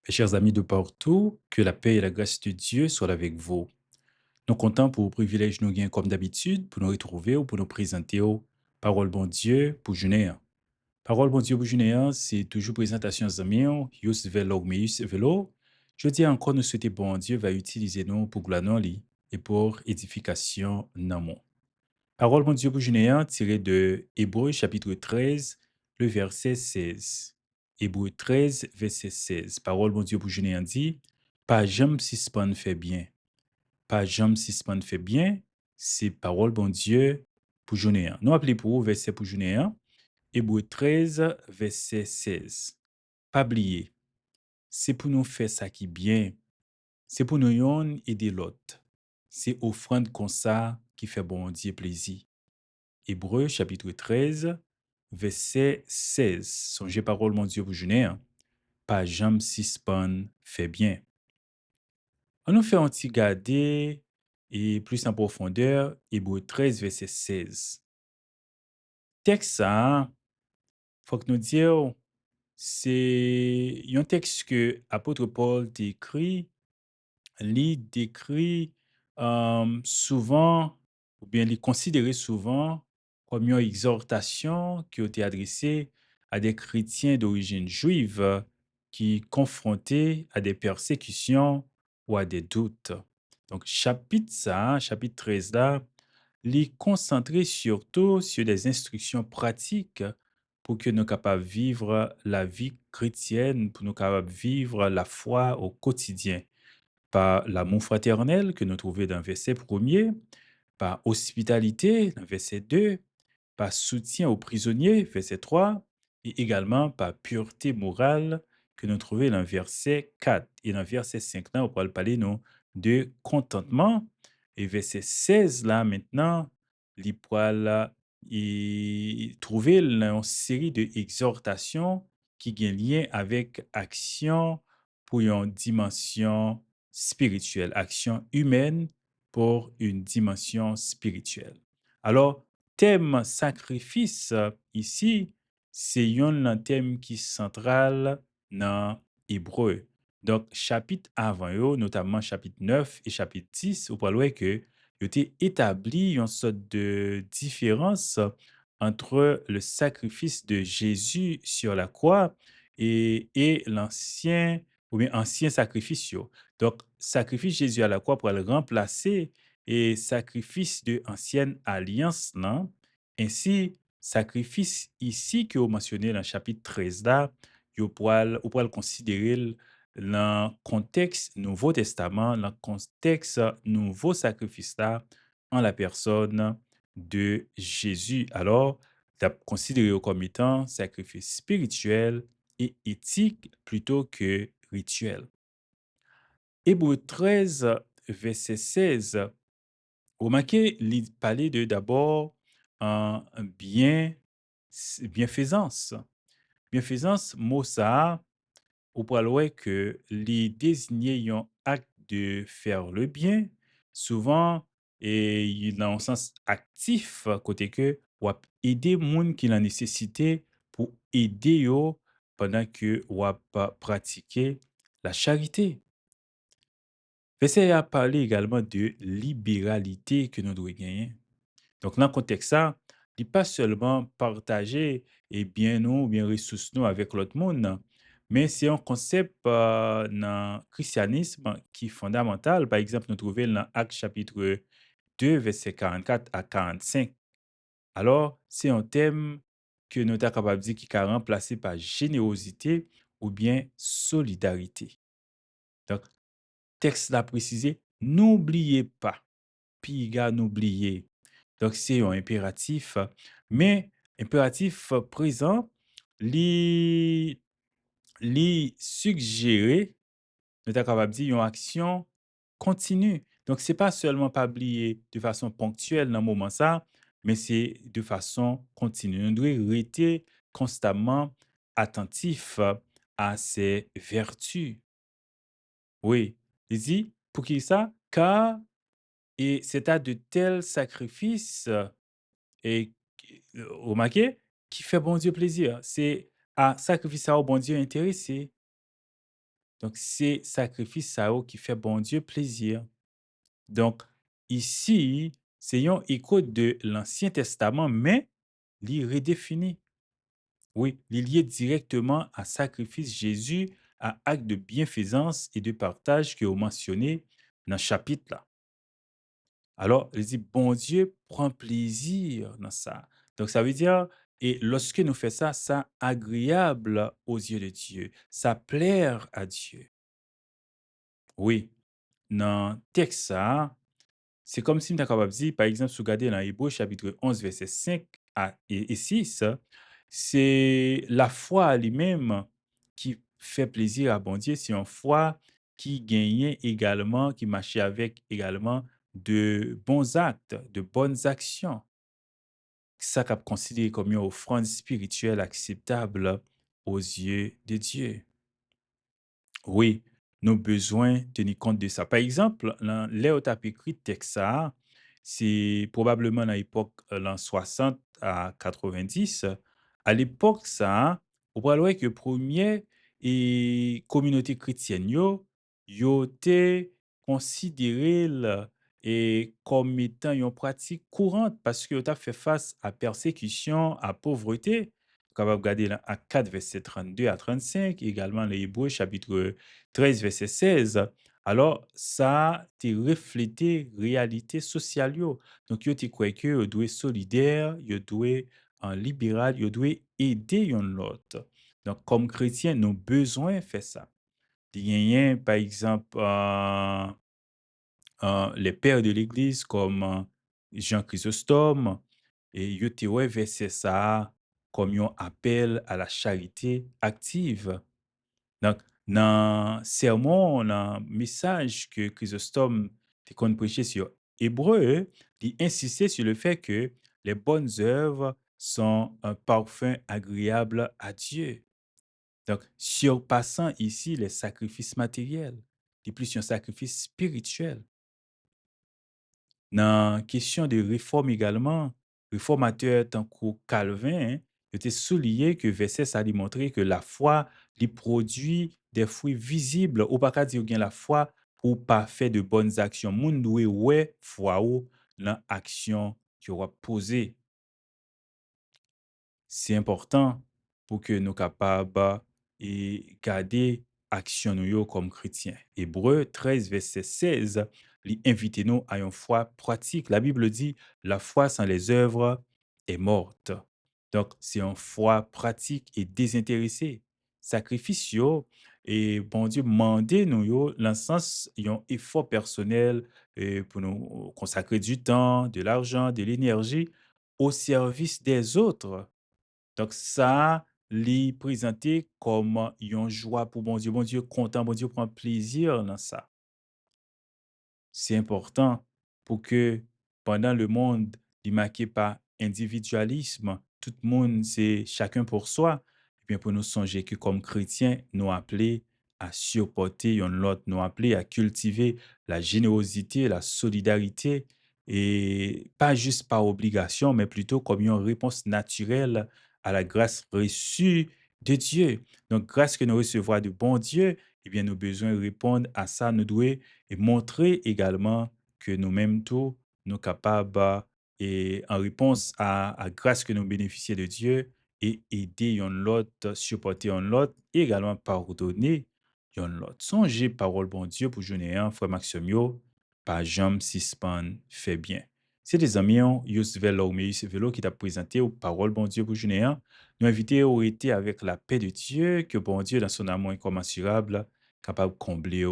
Mes chers amis de partout, que la paix et la grâce de Dieu soient avec vous. Nous comptons pour le privilège nous gagnons comme d'habitude pour nous retrouver ou pour nous présenter aux parole bon Dieu pour journée. Parole bon Dieu pour journée, c'est toujours présentation amis, Yus Velo, Meus Velo. Je dis encore, nous souhaitons bon Dieu va utiliser nous pour gloire non li et pour édification non mon. Parole bon Dieu pour journée, tiré de Hébreux chapitre 13, le verset 16. Hébreux 13, verset 16. Parole bon Dieu pour journée dit, pas jamais si span fait bien. Pas jamais si span fait bien, c'est parole bon Dieu pour journée. Nous appelons pour verset pour journée, Hébreux 13, verset 16. Pas oublier, c'est pour nous faire ça qui bien, c'est pour nous yon aider l'autre. C'est offrande comme ça qui fait bon Dieu plaisir. Hébreux chapitre 13, verset 16. Songez parole mon Dieu pour journée, pas jamais si span fait bien. On nous fait un petit garder et plus en profondeur, Hébreux 13, verset 16. Texte ça, faut que nous disions, c'est un texte que apôtre Paul décrit, lit décrit souvent, ou bien les considéré souvent comme une exhortation qui a été adressée à des chrétiens d'origine juive qui confrontés à des persécutions ou à des doutes. Donc, chapitre 13 là, les concentrer surtout sur des instructions pratiques pour que nous capables de vivre la vie chrétienne, pour nous capables de vivre la foi au quotidien par l'amour fraternel que nous trouvons dans le verset premier, par hospitalité dans le verset 2, par soutien aux prisonniers, verset 3, et également par pureté morale que nous trouvons dans le verset 4. Et dans le verset 5, là, on pourra parler nous, de contentement. Et verset 16, là, maintenant, il pourra y trouver une série d'exhortations qui ont lien avec action pour une dimension spirituelle, action humaine pour une dimension spirituelle. Alors, thème sacrifice ici, c'est un thème qui est central dans Hébreu. Donc, chapitre avant, notamment chapitre 9 et chapitre 10, vous voyez que il a été établi une sorte de différence entre le sacrifice de Jésus sur la croix et l'ancien ou bien ancien sacrifice. Donc, sacrifice Jésus à la croix pour le remplacer et sacrifice de ancienne alliance, non? Ainsi, sacrifice ici que vous mentionnez dans le chapitre 13 là, vous pourrez le considérer dans le contexte Nouveau Testament, dans le contexte nouveau sacrifice là, en la personne de Jésus. Alors, tu considéré comme étant sacrifice spirituel et éthique plutôt que rituel. Hébreux 13, verset 16, remarquez, il parlait de d'abord un bien, bienfaisance. Bienfaisance, mot ça, ou pour le que les désigner un acte de faire le bien, souvent, et il a un sens actif, côté que, ou aider moun qui la nécessité pour aider yo pendant que ou pratiquer la charité. Verset a parlé également de libéralité que nous devons gagner. Donc, dans le contexte ça, il n'est pas seulement partager et bien nous, ou bien ressources nous avec l'autre monde, non, mais c'est un concept dans le christianisme qui est fondamental. Par exemple, nous trouvons dans Actes chapitre 2, verset 44 à 45. Alors, c'est un thème que nous sommes capables de dire qui est remplacé par générosité ou bien solidarité. Donc, texte l'a précisé, n'oubliez pas, puis gars, n'oubliez. Donc, c'est un impératif, mais impératif présent, li, li suggérer, nous sommes capable de dire une action continue. Donc, c'est pas seulement pas oublier de façon ponctuelle dans le moment ça, mais c'est de façon continue. Nous devons rester constamment attentifs à ces vertus. Oui, il dit, pour qui ça? Car et c'est à de tels sacrifices et remarquez, qui fait bon Dieu plaisir. C'est à sacrifice au bon Dieu intéressé. Donc, c'est sacrifice ça yo qui fait bon Dieu plaisir. Donc, ici, c'est un écho de l'Ancien Testament, mais li redéfini. Oui, li lié directement à sacrifice Jésus, à acte de bienfaisance et de partage que vous mentionnez dans ce chapitre-là. Alors, il dit, bon Dieu prend plaisir dans ça. Donc, ça veut dire, et lorsque nous faisons ça, ça agréable aux yeux de Dieu, ça plaire à Dieu. Oui, dans le texte, ça, c'est comme si on était capable de dire, par exemple, si vous regardez dans Hébreu chapitre 11, verset 5 et 6, c'est la foi à lui-même qui fait plaisir à bon Dieu. C'est une foi qui gagnait également, qui marchait avec également de bons actes, de bonnes actions. Ça qu'on considéré comme une offrande spirituelle acceptable aux yeux de Dieu. Oui, nous besoin tenir compte de ça. Par exemple, dans les où tu as écrit texte ça, c'est probablement à l'époque l'an 60 à 90. À l'époque ça, on parle que premier et communauté chrétienne yo te considéré et comme étant une pratique courante parce que tu as fait face à persécution, à pauvreté. Capable de regarder là, à 4 verset 32 à 35, également les Hébreux chapitre 13 verset 16. Alors, ça te reflété réalité sociale yo. Donc, yo te crois que yo doit être solidaire, yo doit être en libéral, yo doit aider yon l'autre. Donc, comme chrétien, nous besoin faire ça. Il y a, par exemple, les pères de l'Église comme Jean Chrysostome, et yo te ouais verset ça comme un appel à la charité active. Donc, dans sermon, dans message que Chrysostome te kon prêché sur Hébreu, il insistait sur le fait que les bonnes œuvres sont un parfum agréable à Dieu. Donc, surpassant ici les sacrifices matériels, et plus un sacrifice spirituel. Dans question de réforme également, réformateur tant que Calvin, il était souligné que verset ça lui montrer que la foi lui produit des fruits visibles ou pas qu'à dire bien la foi pour pas faire de bonnes actions. Moun doué ouais foi ou dans action qui aura posé. C'est important pour que nous capables et garder action nous yo comme chrétiens. Hébreu 13 verset 16 lui invite nous à une foi pratique. La Bible dit la foi sans les œuvres est morte. Donc c'est une foi pratique et désintéressée. Sacrifice yo, et bon Dieu mandé nous yo dans le sens un effort personnel pour nous consacrer du temps, de l'argent, de l'énergie au service des autres. Donc ça, li présenté comme une joie pour bon Dieu. Bon Dieu content, bon Dieu prend plaisir dans ça. C'est important pour que pendant le monde, il marqué par individualisme, tout le monde c'est chacun pour soi, et bien pour nous songer que comme chrétiens, nous appeler à supporter un l'autre, nous appeler à cultiver la générosité, la solidarité, et pas juste par obligation, mais plutôt comme une réponse naturelle à la grâce reçue de Dieu. Donc, grâce que nous recevons de bon Dieu, eh bien, nous avons besoin de répondre à ça. Nous devons et montrer également que nous-mêmes tous, nous capables et en réponse à grâce que nous bénéficions de Dieu et aider un l'autre, supporter un l'autre et également pardonner un l'autre. Songez parole bon Dieu pour journée un, frère Maximio, par Jean Sispan fait bien. C'est des amis, Yus Velo, mais Yus Velo qui t'a présenté aux paroles bon Dieu pour journée un. Nous invitons à été avec la paix de Dieu, que bon Dieu dans son amour incommensurable, capable de combler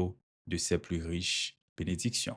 de ses plus riches bénédictions.